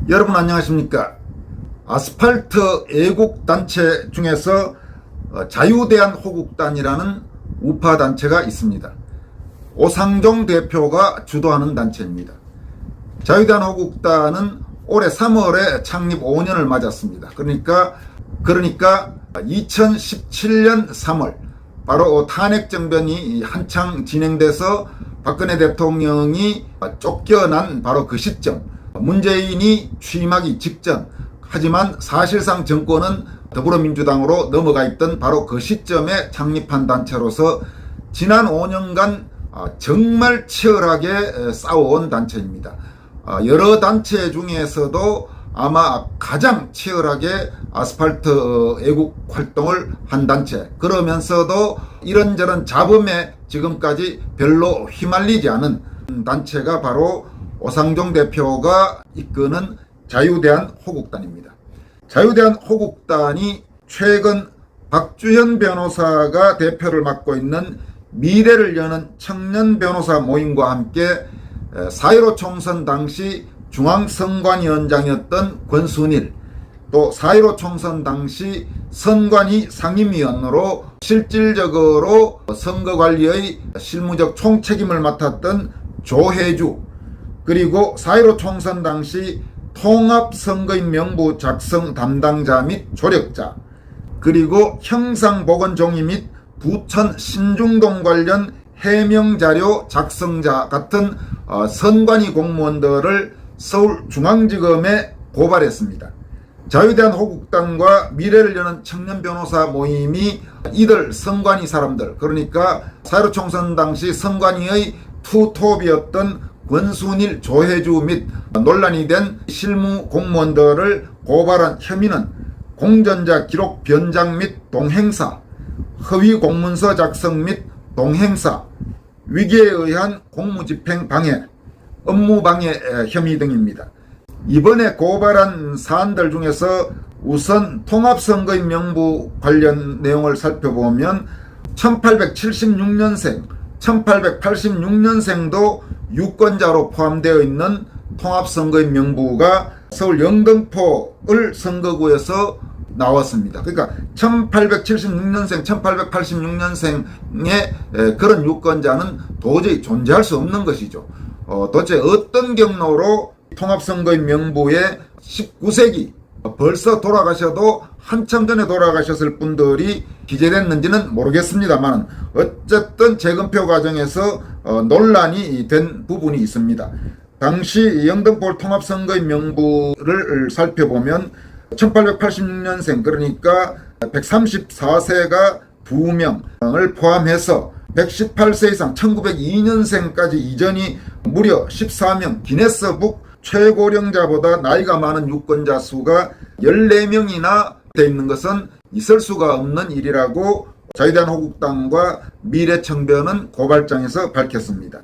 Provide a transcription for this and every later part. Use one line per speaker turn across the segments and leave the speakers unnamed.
여러분 안녕하십니까? 아스팔트 애국단체 중에서 자유대한호국단이라는 우파단체가 있습니다. 오상종 대표가 주도하는 단체입니다. 자유대한호국단은 올해 3월에 창립 5년을 맞았습니다. 그러니까 2017년 3월 바로 탄핵정변이 한창 진행돼서 박근혜 대통령이 쫓겨난 바로 그 시점, 문재인이 취임하기 직전, 하지만 사실상 정권은 더불어민주당으로 넘어가 있던 바로 그 시점에 창립한 단체로서 지난 5년간 정말 치열하게 싸워온 단체입니다. 여러 단체 중에서도 아마 가장 치열하게 아스팔트 애국 활동을 한 단체, 그러면서도 이런저런 잡음에 지금까지 별로 휘말리지 않은 단체가 바로 오상종 대표가 이끄는 자유대한호국단입니다. 자유대한호국단이 최근 박주현 변호사가 대표를 맡고 있는 미래를 여는 청년 변호사 모임과 함께 4.15 총선 당시 중앙선관위원장이었던 권순일, 또 4.15 총선 당시 선관위 상임위원으로 실질적으로 선거관리의 실무적 총책임을 맡았던 조혜주, 그리고 4.15 총선 당시 통합선거인 명부 작성 담당자 및 조력자, 그리고 형상보건종이 및 부천 신중동 관련 해명자료 작성자 같은 선관위 공무원들을 서울중앙지검에 고발했습니다. 자유대한호국단과 미래를 여는 청년 변호사 모임이 이들 선관위 사람들, 그러니까 4.15 총선 당시 선관위의 투톱이었던 권순일, 조혜주 및 논란이 된 실무 공무원들을 고발한 혐의는 공전자 기록 변장 및 동행사, 허위 공문서 작성 및 동행사, 위기에 의한 공무집행 방해, 업무방해 혐의 등입니다. 이번에 고발한 사안들 중에서 우선 통합선거인 명부 관련 내용을 살펴보면 1876년생, 1886년생도 유권자로 포함되어 있는 통합선거인 명부가 서울 영등포을 선거구에서 나왔습니다. 그러니까 1876년생, 1886년생의 그런 유권자는 도저히 존재할 수 없는 것이죠. 도대체 어떤 경로로 통합선거인 명부에 19세기 벌써 돌아가셔도 한참 전에 돌아가셨을 분들이 기재됐는지는 모르겠습니다만 어쨌든 재검표 과정에서 논란이 된 부분이 있습니다. 당시 영등포 통합선거인 명부를 살펴보면 1886년생, 그러니까 134세가 2명을 포함해서 118세 이상 1902년생까지 이전이 무려 14명, 기네스북 최고령자보다 나이가 많은 유권자 수가 14명이나 되어 있는 것은 있을 수가 없는 일이라고 자유대한호국당과 미래청변은 고발장에서 밝혔습니다.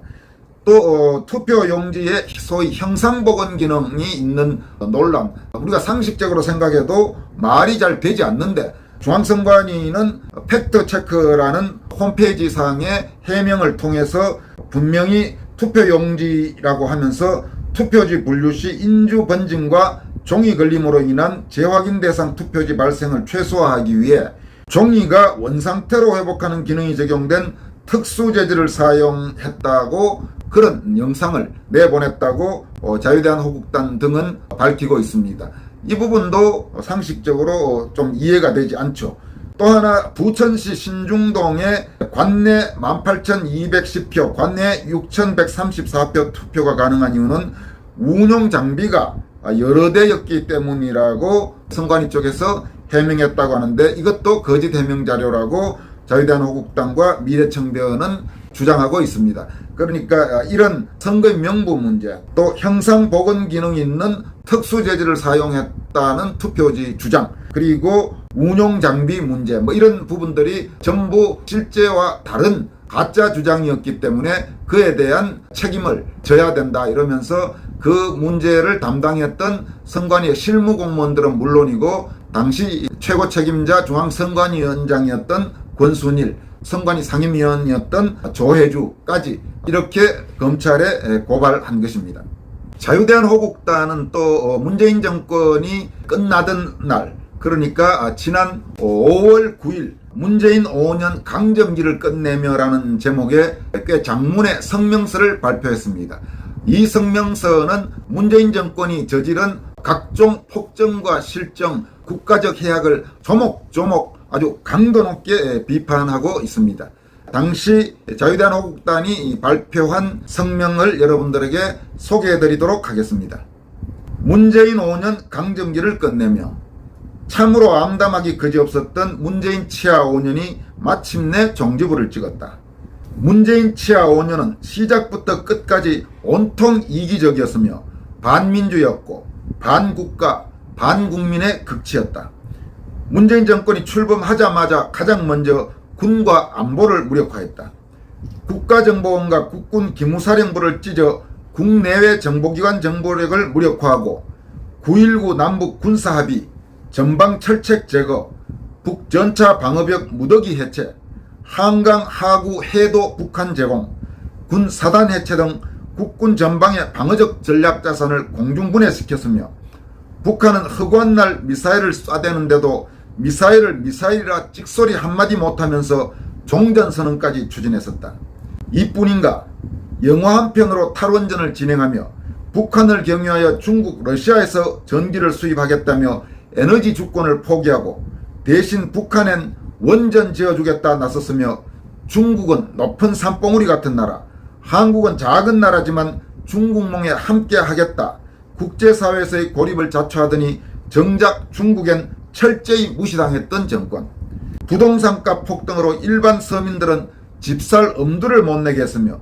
또 투표 용지에 소위 형상복원 기능이 있는 논란, 우리가 상식적으로 생각해도 말이 잘 되지 않는데 중앙선관위는 팩트체크라는 홈페이지 상의 해명을 통해서 분명히 투표 용지라고 하면서 투표지 분류 시 인주 번짐과 종이 걸림으로 인한 재확인 대상 투표지 발생을 최소화하기 위해 종이가 원상태로 회복하는 기능이 적용된 특수 재질을 사용했다고 그런 영상을 내보냈다고 자유대한호국단 등은 밝히고 있습니다. 이 부분도 상식적으로 좀 이해가 되지 않죠. 또 하나, 부천시 신중동에 관내 18,210표, 관내 6,134표 투표가 가능한 이유는 운용 장비가 여러 대였기 때문이라고 선관위 쪽에서 해명했다고 하는데 이것도 거짓 해명 자료라고 자유대한호국당과 미래청변은 주장하고 있습니다. 그러니까 이런 선거인 명부 문제, 또 형상복원 기능이 있는 특수 재질을 사용했다는 투표지 주장, 그리고 운용 장비 문제, 이런 부분들이 전부 실제와 다른 가짜 주장이었기 때문에 그에 대한 책임을 져야 된다 이러면서 그 문제를 담당했던 선관위의 실무 공무원들은 물론이고 당시 최고 책임자 중앙선관위원장이었던 권순일, 선관위 상임위원이었던 조혜주까지 이렇게 검찰에 고발한 것입니다. 자유대한호국단은 또 문재인 정권이 끝나던 날, 그러니까 지난 5월 9일 문재인 5년 강점기를 끝내며라는 제목의 꽤 장문의 성명서를 발표했습니다. 이 성명서는 문재인 정권이 저지른 각종 폭정과 실정, 국가적 해악을 조목조목 아주 강도 높게 비판하고 있습니다. 당시 자유대한호국단이 발표한 성명을 여러분들에게 소개해드리도록 하겠습니다. 문재인 5년 강점기를 끝내며 참으로 암담하기 그지없었던 문재인 치하 5년이 마침내 종지부를 찍었다. 문재인 치하 5년은 시작부터 끝까지 온통 이기적이었으며 반민주였고 반국가, 반국민의 극치였다. 문재인 정권이 출범하자마자 가장 먼저 군과 안보를 무력화했다. 국가정보원과 국군 기무사령부를 찢어 국내외 정보기관 정보력을 무력화하고 9.19 남북 군사합의, 전방철책 제거, 북전차 방어벽 무더기 해체, 한강 하구 해도 북한 제공, 군 사단 해체 등 국군 전방의 방어적 전략자산을 공중분해시켰으며 북한은 허구한 날 미사일을 쏴대는데도 미사일을 미사일이라 찍소리 한마디 못하면서 종전선언까지 추진했었다. 이뿐인가, 영화 한 편으로 탈원전을 진행하며 북한을 경유하여 중국, 러시아에서 전기를 수입하겠다며 에너지 주권을 포기하고 대신 북한엔 원전 지어주겠다 나섰으며 중국은 높은 산봉우리 같은 나라, 한국은 작은 나라지만 중국몽에 함께 하겠다. 국제사회에서의 고립을 자초하더니 정작 중국엔 철저히 무시당했던 정권. 부동산값 폭등으로 일반 서민들은 집살 엄두를 못 내게 했으며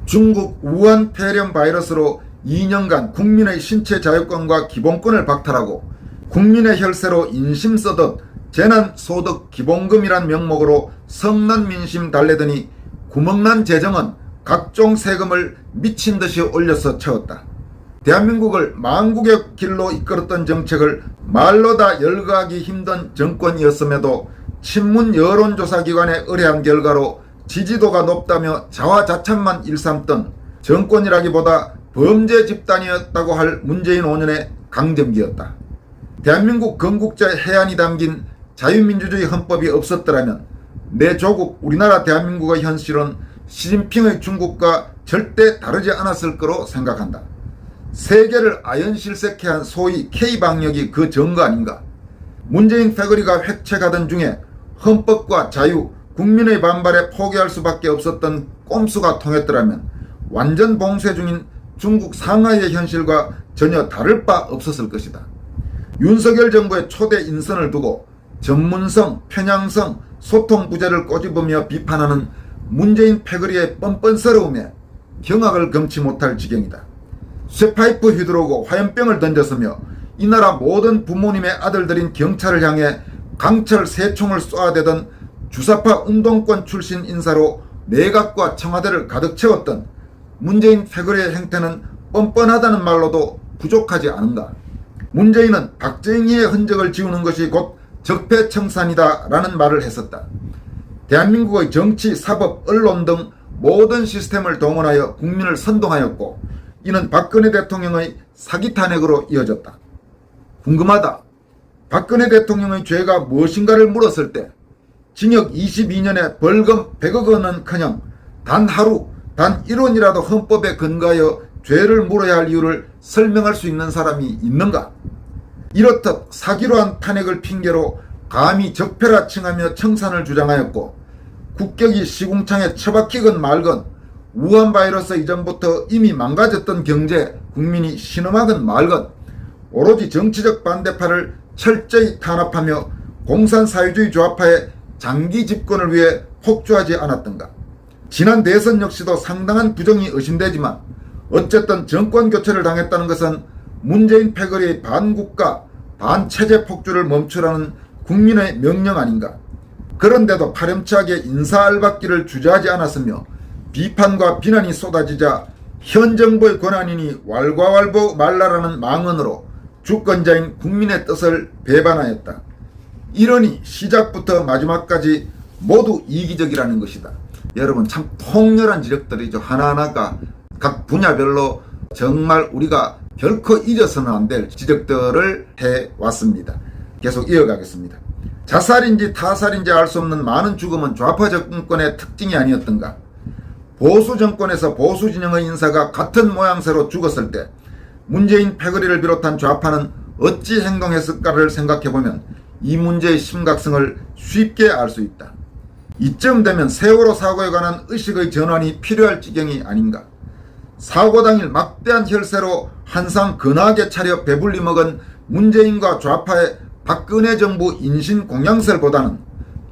중국 우한 폐렴 바이러스로 2년간 국민의 신체 자유권과 기본권을 박탈하고 국민의 혈세로 인심 써듯 재난소득 기본금이란 명목으로 성난 민심 달래더니 구멍난 재정은 각종 세금을 미친 듯이 올려서 채웠다. 대한민국을 망국의 길로 이끌었던 정책을 말로 다 열거하기 힘든 정권이었음에도 친문 여론조사기관에 의뢰한 결과로 지지도가 높다며 자화자찬만 일삼던 정권이라기보다 범죄 집단이었다고 할 문재인 5년의 강점기였다. 대한민국 건국자의 해안이 담긴 자유민주주의 헌법이 없었더라면 내 조국 우리나라 대한민국의 현실은 시진핑의 중국과 절대 다르지 않았을 거로 생각한다. 세계를 아연실색해 한 소위 K방역이 그 증거 아닌가. 문재인 패거리가 획책하던 중에 헌법과 자유, 국민의 반발에 포기할 수밖에 없었던 꼼수가 통했더라면 완전 봉쇄 중인 중국 상하이의 현실과 전혀 다를 바 없었을 것이다. 윤석열 정부의 초대 인선을 두고 전문성, 편향성, 소통 부재를 꼬집으며 비판하는 문재인 패거리의 뻔뻔스러움에 경악을 금치 못할 지경이다. 쇠파이프 휘두르고 화염병을 던졌으며 이 나라 모든 부모님의 아들들인 경찰을 향해 강철 새총을 쏘아대던 주사파 운동권 출신 인사로 내각과 청와대를 가득 채웠던 문재인 패거리의 행태는 뻔뻔하다는 말로도 부족하지 않은가. 문재인은 박정희의 흔적을 지우는 것이 곧 적폐청산이다 라는 말을 했었다. 대한민국의 정치, 사법, 언론 등 모든 시스템을 동원하여 국민을 선동하였고 이는 박근혜 대통령의 사기 탄핵으로 이어졌다. 궁금하다. 박근혜 대통령의 죄가 무엇인가를 물었을 때 징역 22년에 벌금 100억 원은커녕 단 하루, 단 1원이라도 헌법에 근거하여 죄를 물어야 할 이유를 설명할 수 있는 사람이 있는가? 이렇듯 사기로 한 탄핵을 핑계로 감히 적폐라 칭하며 청산을 주장하였고 국격이 시궁창에 처박히건 말건 우한 바이러스 이전부터 이미 망가졌던 경제, 국민이 신음하건 말건 오로지 정치적 반대파를 철저히 탄압하며 공산사회주의 좌파의 장기 집권을 위해 폭주하지 않았던가. 지난 대선 역시도 상당한 부정이 의심되지만 어쨌든 정권 교체를 당했다는 것은 문재인 패거리의 반국가, 반체제 폭주를 멈추라는 국민의 명령 아닌가. 그런데도 파렴치하게 인사알박기를 주저하지 않았으며 비판과 비난이 쏟아지자 현 정부의 권한이니 왈가왈부 말라라는 망언으로 주권자인 국민의 뜻을 배반하였다. 이러니 시작부터 마지막까지 모두 이기적이라는 것이다. 여러분 참 통렬한 지적들이죠. 하나하나가 각 분야별로 정말 우리가 결코 잊어서는 안 될 지적들을 해왔습니다. 계속 이어가겠습니다. 자살인지 타살인지 알 수 없는 많은 죽음은 좌파 정권의 특징이 아니었던가. 보수 정권에서 보수 진영의 인사가 같은 모양새로 죽었을 때 문재인 패거리를 비롯한 좌파는 어찌 행동했을까를 생각해보면 이 문제의 심각성을 쉽게 알 수 있다. 이쯤 되면 세월호 사고에 관한 의식의 전환이 필요할 지경이 아닌가. 사고 당일 막대한 혈세로 한상 근하게 차려 배불리 먹은 문재인과 좌파의 박근혜 정부 인신 공양설보다는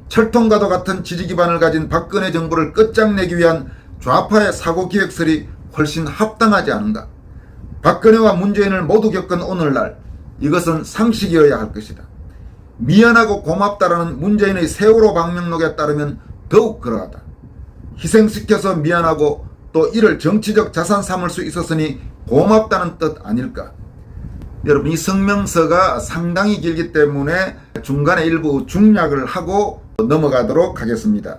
철통과도 같은 지지 기반을 가진 박근혜 정부를 끝장내기 위한 좌파의 사고기획설이 훨씬 합당하지 않은가. 박근혜와 문재인을 모두 겪은 오늘날 이것은 상식이어야 할 것이다. 미안하고 고맙다라는 문재인의 세월호 방명록에 따르면 더욱 그러하다. 희생시켜서 미안하고 또 이를 정치적 자산 삼을 수 있었으니 고맙다는 뜻 아닐까. 여러분, 이 성명서가 상당히 길기 때문에 중간에 일부 중략을 하고 넘어가도록 하겠습니다.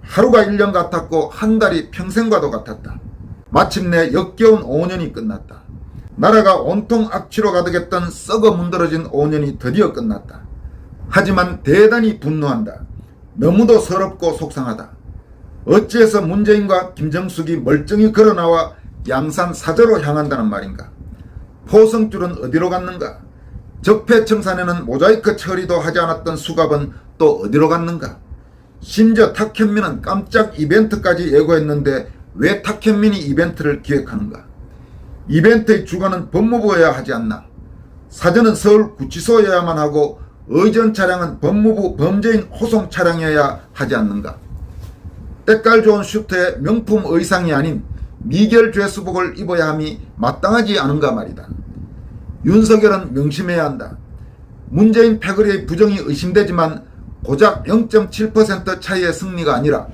하루가 1년 같았고 한 달이 평생과도 같았다. 마침내 역겨운 5년이 끝났다. 나라가 온통 악취로 가득했던 썩어 문드러진 5년이 드디어 끝났다. 하지만 대단히 분노한다. 너무도 서럽고 속상하다. 어찌해서 문재인과 김정숙이 멀쩡히 걸어나와 양산 사저로 향한다는 말인가. 포성줄은 어디로 갔는가. 적폐청산에는 모자이크 처리도 하지 않았던 수갑은 또 어디로 갔는가. 심지어 탁현민은 깜짝 이벤트까지 예고했는데 왜 탁현민이 이벤트를 기획하는가. 이벤트의 주관은 법무부여야 하지 않나. 사전은 서울구치소여야만 하고 의전 차량은 법무부 범죄인 호송 차량이어야 하지 않는가. 때깔 좋은 슈트에 명품 의상이 아닌 미결 죄수복을 입어야 함이 마땅하지 않은가 말이다. 윤석열은 명심해야 한다. 문재인 패거리의 부정이 의심되지만 고작 0.7% 차이의 승리가 아니라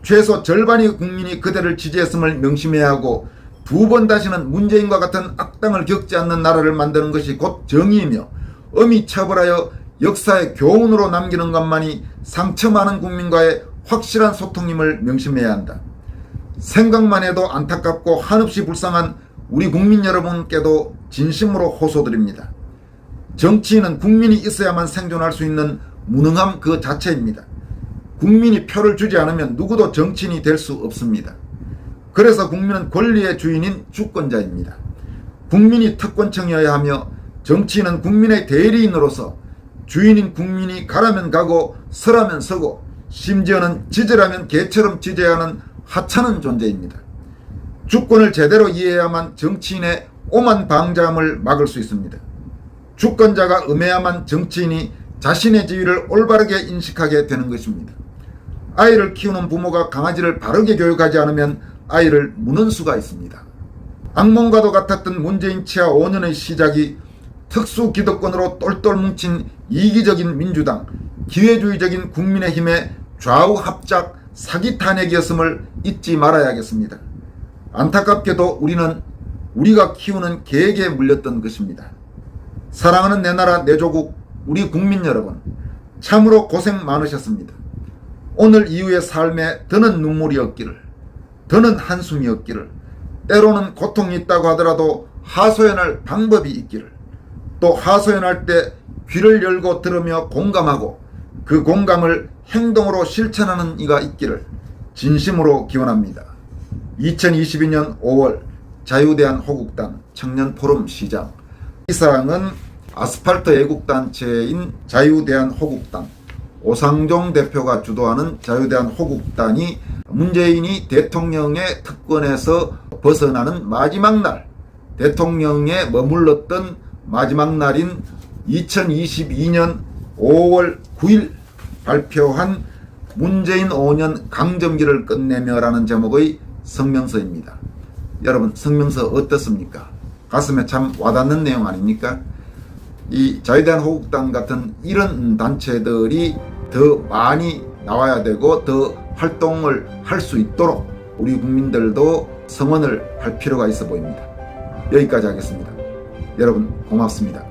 최소 절반의 국민이 그대를 지지했음을 명심해야 하고 두 번 다시는 문재인과 같은 악당을 겪지 않는 나라를 만드는 것이 곧 정의이며 엄히 처벌하여 역사의 교훈으로 남기는 것만이 상처 많은 국민과의 확실한 소통임을 명심해야 한다. 생각만 해도 안타깝고 한없이 불쌍한 우리 국민 여러분께도 진심으로 호소드립니다. 정치인은 국민이 있어야만 생존할 수 있는 무능함 그 자체입니다. 국민이 표를 주지 않으면 누구도 정치인이 될 수 없습니다. 그래서 국민은 권리의 주인인 주권자입니다. 국민이 특권층이어야 하며 정치인은 국민의 대리인으로서 주인인 국민이 가라면 가고 서라면 서고 심지어는 지지라면 개처럼 지져야 하는 하찮은 존재입니다. 주권을 제대로 이해해야만 정치인의 오만 방자함을 막을 수 있습니다. 주권자가 음해야만 정치인이 자신의 지위를 올바르게 인식하게 되는 것입니다. 아이를 키우는 부모가 강아지를 바르게 교육하지 않으면 아이를 무는 수가 있습니다. 악몽과도 같았던 문재인 치하 5년의 시작이 특수기득권으로 똘똘 뭉친 이기적인 민주당, 기회주의적인 국민의힘의 좌우 합작 사기 탄핵이었음을 잊지 말아야겠습니다. 안타깝게도 우리는 우리가 키우는 개에게 물렸던 것입니다. 사랑하는 내 나라 내 조국 우리 국민 여러분, 참으로 고생 많으셨습니다. 오늘 이후의 삶에 더는 눈물이 없기를, 더는 한숨이 없기를, 때로는 고통이 있다고 하더라도 하소연할 방법이 있기를, 또 하소연할 때 귀를 열고 들으며 공감하고 그 공감을 행동으로 실천하는 이가 있기를 진심으로 기원합니다. 2022년 5월 자유대한호국당 청년포럼 시장. 이상은 아스팔트 애국단체인 자유대한호국당 오상종 대표가 주도하는 자유대한호국당이 문재인이 대통령의 특권에서 벗어나는 마지막 날, 대통령에 머물렀던 마지막 날인 2022년 5월 9일 발표한 문재인 5년 강점기를 끝내며라는 제목의 성명서입니다. 여러분, 성명서 어떻습니까? 가슴에 참 와닿는 내용 아닙니까? 이 자유대한호국당 같은 이런 단체들이 더 많이 나와야 되고 더 활동을 할 수 있도록 우리 국민들도 성원을 할 필요가 있어 보입니다. 여기까지 하겠습니다. 여러분 고맙습니다.